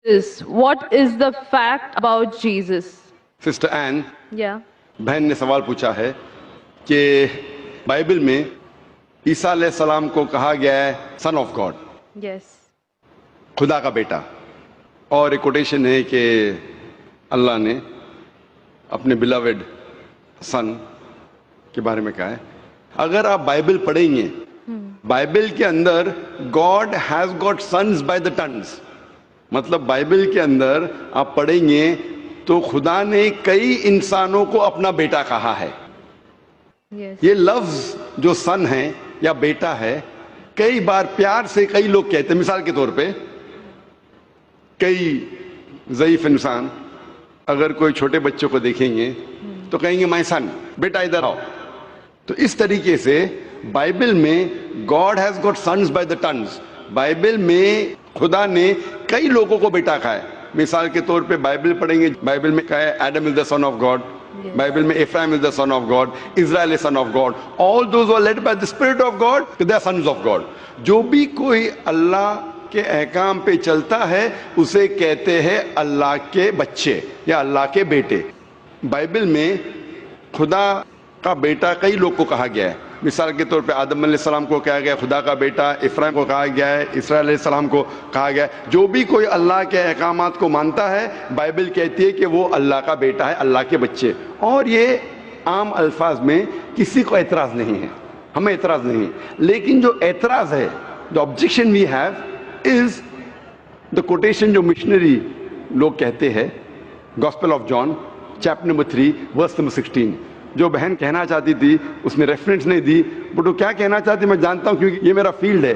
What is the fact about Jesus? Sister Ann Yeah. بہن نے سوال پوچھا ہے کہ بائبل میں عیسیٰ علیہ السلام کو کہا گیا ہے سن آف گاڈ، Yes. خدا کا بیٹا، اور ایک کوٹیشن ہے کہ اللہ نے اپنے بلاوڈ سن کے بارے میں کہا ہے. اگر آپ بائبل پڑھیں گے، بائبل کے اندر God has got sons by the tons, مطلب بائبل کے اندر آپ پڑھیں گے تو خدا نے کئی انسانوں کو اپنا بیٹا کہا ہے. Yes. یہ لفظ جو سن ہے یا بیٹا ہے کئی بار پیار سے کئی لوگ کہتے ہیں. مثال کے طور پہ کئی ضعیف انسان اگر کوئی چھوٹے بچوں کو دیکھیں گے تو کہیں گے مائی سن، بیٹا ادھر آؤ. تو اس طریقے سے بائبل میں God has got sons by the tons, Bible میں خدا نے کئی لوگوں کو بیٹا کہا ہے. مثال کے طور پہ بائبل پڑھیں گے، بائبل میں کہا ہے Adam is the son of God, Bible میں Ephraim is the son of God, Israel is son of God, all those are led by the spirit of God, they are sons of God. جو بھی کوئی اللہ کے احکام پہ چلتا ہے اسے کہتے ہیں اللہ کے بچے یا اللہ کے بیٹے. بائبل میں خدا کا بیٹا کئی لوگ کو کہا گیا ہے. مثال کے طور پہ آدم علیہ السلام کو کہا گیا خدا کا بیٹا، افرایم کو کہا گیا ہے، اسرائیل علیہ السلام کو کہا گیا ہے. جو بھی کوئی اللہ کے احکامات کو مانتا ہے بائبل کہتی ہے کہ وہ اللہ کا بیٹا ہے، اللہ کے بچے. اور یہ عام الفاظ میں کسی کو اعتراض نہیں ہے، ہمیں اعتراض نہیں ہے. لیکن جو اعتراض ہے، the objection we have is the quotation جو مشنری لوگ کہتے ہیں، gospel of John chapter number 3 verse number 16. جو بہن کہنا چاہتی تھی اس نے ریفرنس نہیں دی، بٹ وہ کیا کہنا چاہتی میں جانتا ہوں کیونکہ یہ میرا فیلڈ ہے،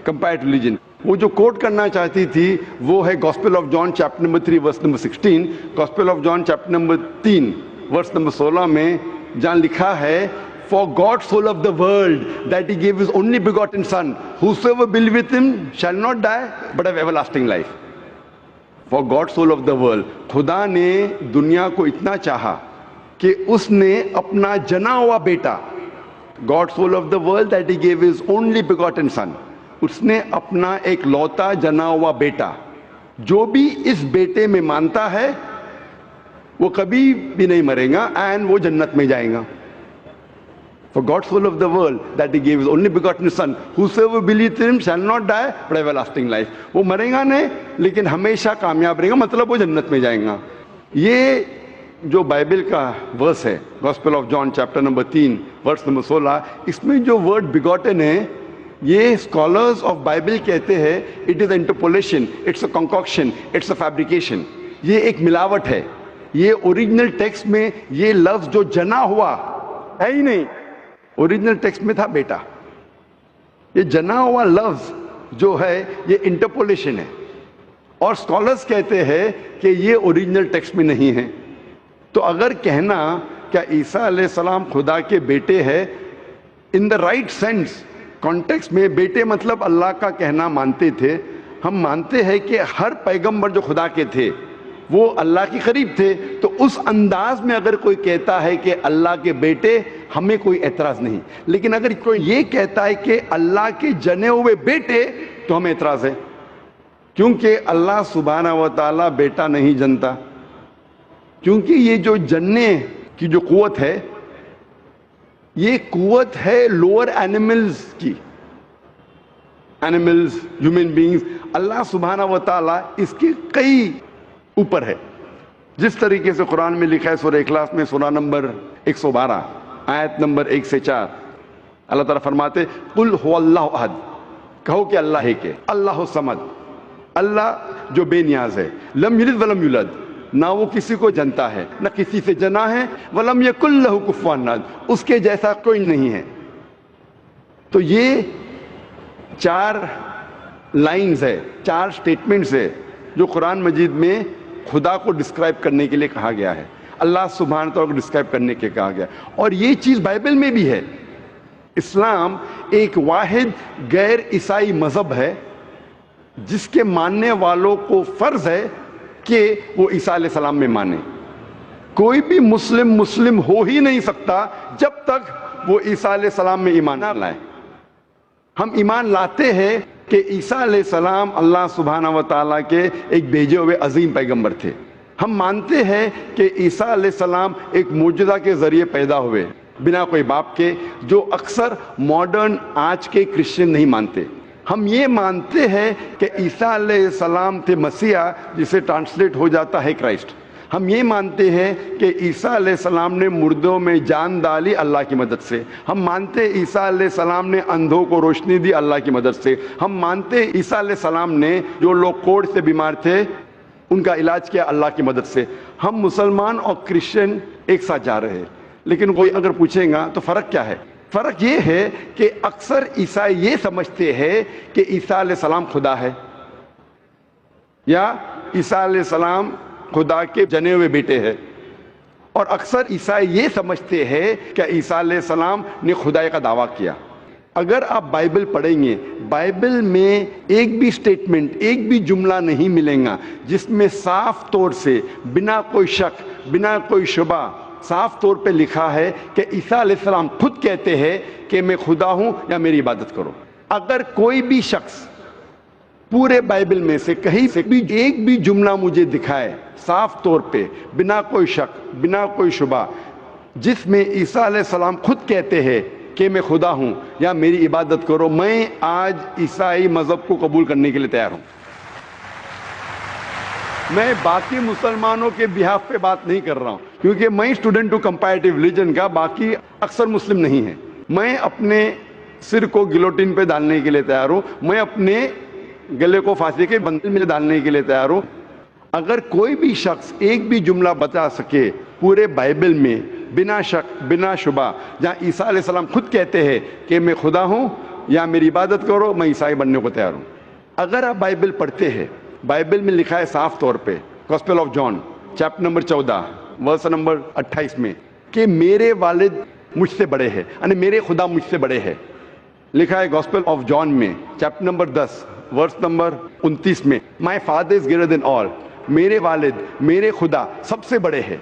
کمپیئرڈ ریلیجن. وہ جو کوٹ کرنا چاہتی تھی وہ ہے gospel of John chapter number 3 verse number 16. Gospel of John chapter number 3 verse number 16 میں جہاں لکھا ہے For God so loved the world that he gave his only begotten son, whosoever believeth him shall not die but have everlasting life. For God so loved the world. خدا نے دنیا کو اتنا چاہا کہ اس نے اپنا جنا ہوا بیٹا، God so loved the world that he gave his only begotten son. اس نے اپنا ایک لوتا جنا ہوا بیٹا، جو بھی اس بیٹے میں مانتا ہے وہ کبھی بھی نہیں مرے گا اینڈ وہ جنت میں جائے گا. For God so loved the world that he gave his only begotten son, whosoever believeth in him shall not die but have everlasting life. وہ مرے گا نہیں لیکن ہمیشہ کامیاب رہے گا، مطلب وہ جنت میں جائیں گا. یہ جو بائبل کا ورس ہے gospel of John chapter number 3 verse number 16، اس میں جو ورڈ بیگوٹن ہے یہ اسکالرز آف بائبل کہتے ہیں it is interpolation, it's a concoction, it's a fabrication. یہ ایک ملاوٹ ہے. یہ اوریجنل ٹیکسٹ میں یہ لفظ جو جنا ہوا ہے ہی نہیں، اوریجنل ٹیکسٹ میں تھا بیٹا. یہ جنا ہوا لفظ جو ہے یہ انٹرپولیشن ہے، اور اسکالرز کہتے ہیں کہ یہ اوریجنل ٹیکسٹ میں نہیں ہے. تو اگر کہنا کیا عیسیٰ علیہ السلام خدا کے بیٹے ہیں ان دا رائٹ سینس کانٹیکسٹ میں، بیٹے مطلب اللہ کا کہنا مانتے تھے. ہم مانتے ہیں کہ ہر پیغمبر جو خدا کے تھے وہ اللہ کے قریب تھے. تو اس انداز میں اگر کوئی کہتا ہے کہ اللہ کے بیٹے، ہمیں کوئی اعتراض نہیں. لیکن اگر کوئی یہ کہتا ہے کہ اللہ کے جنے ہوئے بیٹے تو ہمیں اعتراض ہے، کیونکہ اللہ سبحانہ و تعالیٰ بیٹا نہیں جنتا. کیونکہ یہ جو جننے کی جو قوت ہے یہ قوت ہے لوور اینیملز کی، اینیملز، ہیومن بینگز. اللہ سبحانہ و تعالیٰ اس کے کئی اوپر ہے. جس طریقے سے قرآن میں لکھا ہے سورہ اخلاص میں سورہ نمبر 112 آیت نمبر 1 سے 4، اللہ تعالیٰ فرماتے قل هو اللہ احد، کہو کہ اللہ ایک ہے، اللہ الصمد، اللہ جو بے نیاز ہے، لم یلد ولم یولد، نہ وہ کسی کو جنتا ہے نہ کسی سے جنا ہے، ولم یکن لہ کفوا احد، اس کے جیسا کوئی نہیں ہے. تو یہ 4 لائنز ہے، 4 سٹیٹمنٹس ہے جو قرآن مجید میں خدا کو ڈسکرائب کرنے کے لیے کہا گیا ہے، اللہ سبحانہ تعالیٰ کو ڈسکرائب کرنے کے کہا گیا. اور یہ چیز بائبل میں بھی ہے. اسلام ایک واحد غیر عیسائی مذہب ہے جس کے ماننے والوں کو فرض ہے کہ وہ عیسیٰ علیہ السلام میں مانے. کوئی بھی مسلم ہو ہی نہیں سکتا جب تک وہ عیسیٰ علیہ السلام میں ایمان نہ لائے. ہم ایمان لاتے ہیں کہ عیسیٰ علیہ السلام اللہ سبحانہ و تعالیٰ کے ایک بھیجے ہوئے عظیم پیغمبر تھے. ہم مانتے ہیں کہ عیسیٰ علیہ السلام ایک معجزہ کے ذریعے پیدا ہوئے بنا کوئی باپ کے، جو اکثر ماڈرن آج کے کرسچن نہیں مانتے. ہم یہ مانتے ہیں کہ عیسیٰ علیہ السلام تھے مسیح، جسے ٹرانسلیٹ ہو جاتا ہے کرائسٹ. ہم یہ مانتے ہیں کہ عیسیٰ علیہ السلام نے مردوں میں جان ڈالی اللہ کی مدد سے. ہم مانتے ہیں عیسیٰ علیہ السلام نے اندھوں کو روشنی دی اللہ کی مدد سے. ہم مانتے ہیں عیسیٰ علیہ السلام نے جو لوگ کوڑھ سے بیمار تھے ان کا علاج کیا اللہ کی مدد سے. ہم مسلمان اور کرسچن ایک ساتھ جا رہے ہیں. لیکن کوئی اگر پوچھے گا تو فرق کیا ہے؟ فرق یہ ہے کہ اکثر عیسائی یہ سمجھتے ہیں کہ عیسیٰ علیہ السلام خدا ہے، یا عیسیٰ علیہ السلام خدا کے جنے ہوئے بیٹے ہیں. اور اکثر عیسائی یہ سمجھتے ہیں کہ عیسیٰ علیہ السلام نے خدائی کا دعویٰ کیا. اگر آپ بائبل پڑھیں گے، بائبل میں ایک بھی سٹیٹمنٹ، ایک بھی جملہ نہیں ملے گا جس میں صاف طور سے بنا کوئی شک، بنا کوئی شبہ صاف طور پہ لکھا ہے کہ عیسیٰ علیہ السلام خود کہتے ہیں کہ میں خدا ہوں یا میری عبادت کرو. اگر کوئی بھی شخص پورے بائبل میں سے کہیں سے بھی ایک بھی جملہ مجھے دکھائے صاف طور پہ بنا کوئی شک، بنا کوئی شبہ، جس میں عیسیٰ علیہ السلام خود کہتے ہیں کہ میں خدا ہوں یا میری عبادت کرو، میں آج عیسائی مذہب کو قبول کرنے کے لیے تیار ہوں. میں باقی مسلمانوں کے بہاف پہ بات نہیں کر رہا ہوں، کیونکہ میں اسٹوڈنٹ ہوں کمپیریٹیو ریلیجن کا، باقی اکثر مسلم نہیں ہیں. میں اپنے سر کو گلوٹین پہ ڈالنے کے لیے تیار ہوں، میں اپنے گلے کو پھانسی کے بندل میں ڈالنے کے لیے تیار ہوں. اگر کوئی بھی شخص ایک بھی جملہ بتا سکے پورے بائبل میں بنا شک، بنا شبہ، جہاں عیسیٰ علیہ السلام خود کہتے ہیں کہ میں خدا ہوں یا میری عبادت کرو، میں عیسائی بننے کو تیار ہوں. اگر آپ بائبل پڑھتے ہیں، بائبل میں لکھا ہے صاف طور پہ، gospel of John chapter number 14 verse number 28 میں، کہ میرے والد مجھ سے بڑے ہیں، یعنی میرے خدا مجھ سے بڑے ہیں. لکھا ہے گاسپل آف جان میں چیپٹر نمبر 10 ورس نمبر 29 میں، my father is greater than آل، میرے والد، میرے خدا سب سے بڑے ہیں.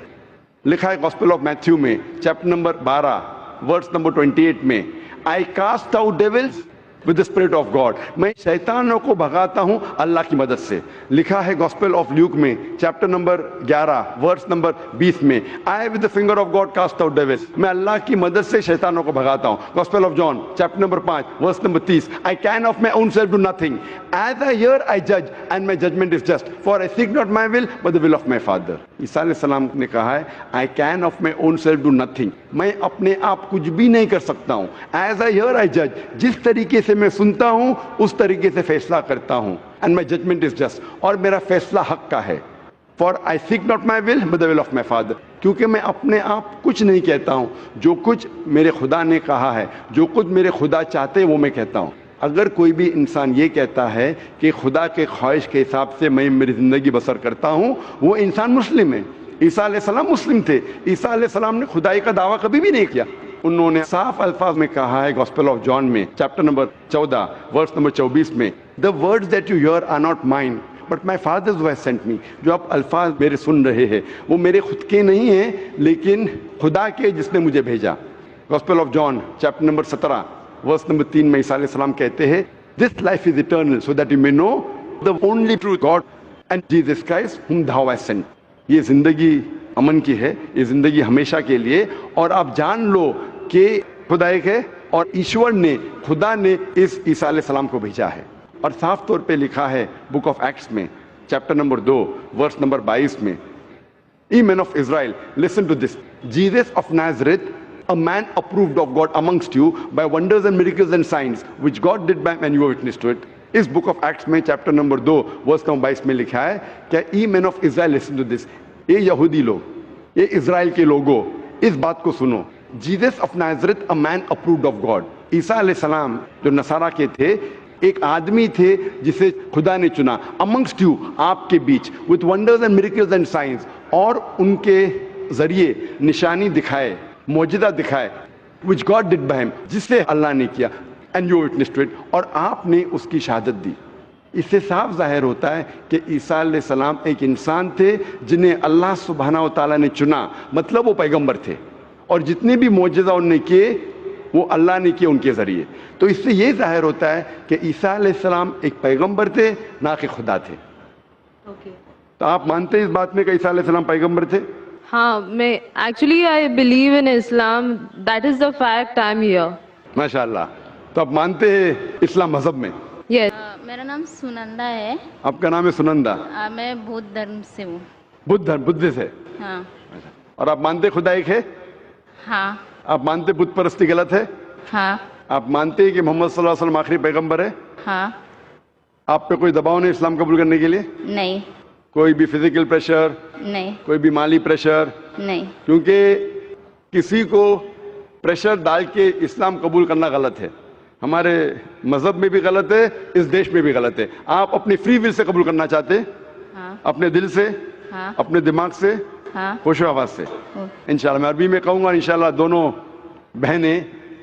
لکھا ہے گاسپل آف میتھیو میں چیپٹر نمبر 12 ورس نمبر 28 میں، I cast out devils with the spirit of God، میں شیطانوں کو بھگاتا ہوں اللہ کی مدد سے. لکھا ہے گاسپل آف لیوک میں چیپٹر نمبر 11 ورس نمبر 20 میں، I with the finger of God cast out devils، میں اللہ کی مدد سے شیطانوں کو بھگاتا ہوں. Gospel of John chapter number 5 verse number 30، I can of my own self do nothing، as I hear I judge and my judgment is just، for I seek not my will but the will of my Father. عیسیٰ علیہ السلام نے کہا ہے I can of my own self do nothing، میں اپنے آپ کچھ بھی نہیں کر سکتا ہوں. As I hear I judge، جس طریقے سے میں سنتا ہوں اس طریقے سے فیصلہ کرتا ہوں. And my judgment is just، اور میرا فیصلہ حق کا ہے. For I seek not my will but the will of my Father، کیونکہ میں اپنے آپ کچھ نہیں کہتا ہوں، جو کچھ میرے خدا نے کہا ہے، جو کچھ میرے خدا چاہتے ہیں وہ میں کہتا ہوں. اگر کوئی بھی انسان یہ کہتا ہے کہ خدا کے خواہش کے حساب سے میں میری زندگی بسر کرتا ہوں، وہ انسان مسلم ہے. عیسیٰ علیہ السلام مسلم تھے. عیسیٰ علیہ السلام نے خدائی کا دعویٰ کبھی بھی نہیں کیا. انہوں نے صاف الفاظ میں کہا ہے گاسپل آف جان میں چیپٹر نمبر 14 ورس نمبر 24 میں، The words that you hear are not mine but my Father who has sent me، جو آپ الفاظ میرے سن رہے ہیں وہ میرے خود کے نہیں ہیں لیکن خدا کے جس نے مجھے بھیجا. Gospel of John chapter number 17 verse number 3 میں عیسیٰ علیہ السلام کہتے ہیں This life is eternal so that you may know the only true God and Jesus Christ whom thou hast sent. یہ زندگی امن کی ہے، یہ زندگی ہمیشہ کے لیے، اور آپ جان لو کہ خدا ایک ہے اور ایشور نے، خدا نے اس عیسیٰ علیہ السلام کو بھیجا ہے. اور صاف طور پہ لکھا ہے بک آف ایکٹس میں چیپٹر نمبر 2 ورس نمبر 22 میں، Ye men of Israel, listen to this. Jesus of Nazareth, a man approved of God amongst you by wonders and miracles and signs which God did by and you were witness to it. اس book of Acts میں chapter number 2 verse number 22 میں لکھا ہے کہ ای مین of Israel listen to this, یہ یہودی لوگ، یہ اسرائیل کے لوگوں، اس بات کو سنو. Jesus of Nazareth a man approved of God, عیسیٰ علیہ السلام جو نصارہ کے تھے ایک آدمی تھے جسے خدا نے چنا، amongst you، آپ کے بیچ، with wonders and miracles and signs، اور ان کے ذریعے نشانی دکھائے، معجزہ دکھائے، which God did by him، جس سے اللہ نے کیا، and you witnessed to it، اور آپ نے اس کی شہادت دی. اس سے صاف ظاہر ہوتا ہے کہ عیسیٰ علیہ السلام ایک انسان تھے جنہیں اللہ سبحانہ و تعالیٰ نے چنا، مطلب وہ پیغمبر تھے، اور جتنے بھی معجزہ انہوں نے کیے وہ اللہ نے کیے ان کے ذریعے. تو اس سے یہ ظاہر ہوتا ہے کہ عیسیٰ علیہ السلام ایک پیغمبر تھے, نہ کہ خدا تھے. Okay. تو آپ مانتے ہیں اس بات میں کہ عیسیٰ علیہ السلام پیغمبر تھے؟ ہاں میں actually I believe in Islam. That is the fact I am here. ماشاء اللہ. تو آپ مانتے ہیں اسلام مذہب میں؟ یس. میرا نام سنندا ہے. آپ کا نام ہے سنندا. میں بدھ دھرم سے ہوں. بدھ سے. ہاں. اور آپ مانتے خدا ایک ہے؟ ہاں. آپ مانتے بت پرستی غلط ہے؟ ہاں. آپ مانتے ہیں کہ محمد صلی اللہ علیہ وسلم آخری پیغمبر ہے؟ ہاں. آپ پہ کوئی دباؤ نہیں اسلام قبول کرنے کے لیے؟ نہیں. کوئی بھی فزیکل پریشر, نہیں. کوئی بھی مالی پریشر؟ نہیں. کیونکہ کسی کو پریشر ڈال کے اسلام قبول کرنا غلط ہے. ہمارے مذہب میں بھی غلط ہے, اس دیش میں بھی غلط ہے. آپ اپنی فری ول سے قبول کرنا چاہتے ہیں؟ ہاں. اپنے دل سے, ہاں. اپنے دماغ سے, ہاں. ہوش و حواس سے. انشاءاللہ میں عربی میں کہوں گا, انشاءاللہ دونوں بہنیں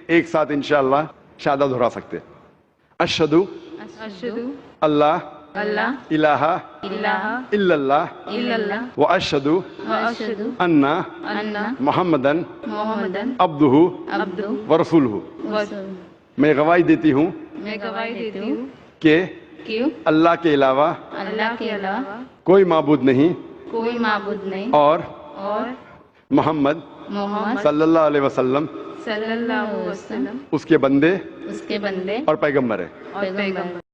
ایک ساتھ انشاءاللہ شہادت دہرا سکتے. اشہدو اشہدو اللہ اللہ الہ الہ الا اللہ الا اللہ و اشہدو واشہد ان ان محمدن محمدن عبدہ عبدہ ورسولہ. ورسولہ. میں گواہی دیتی ہوں میں گواہی دیتی ہوں کہ کہ اللہ کے علاوہ اللہ کے علاوہ کوئی معبود نہیں کوئی معبود نہیں اور اور محمد محمد صلی اللہ علیہ وسلم صلی اللہ علیہ وسلم اس کے بندے اس کے بندے اور پیغمبر ہے. اور پیغمبر.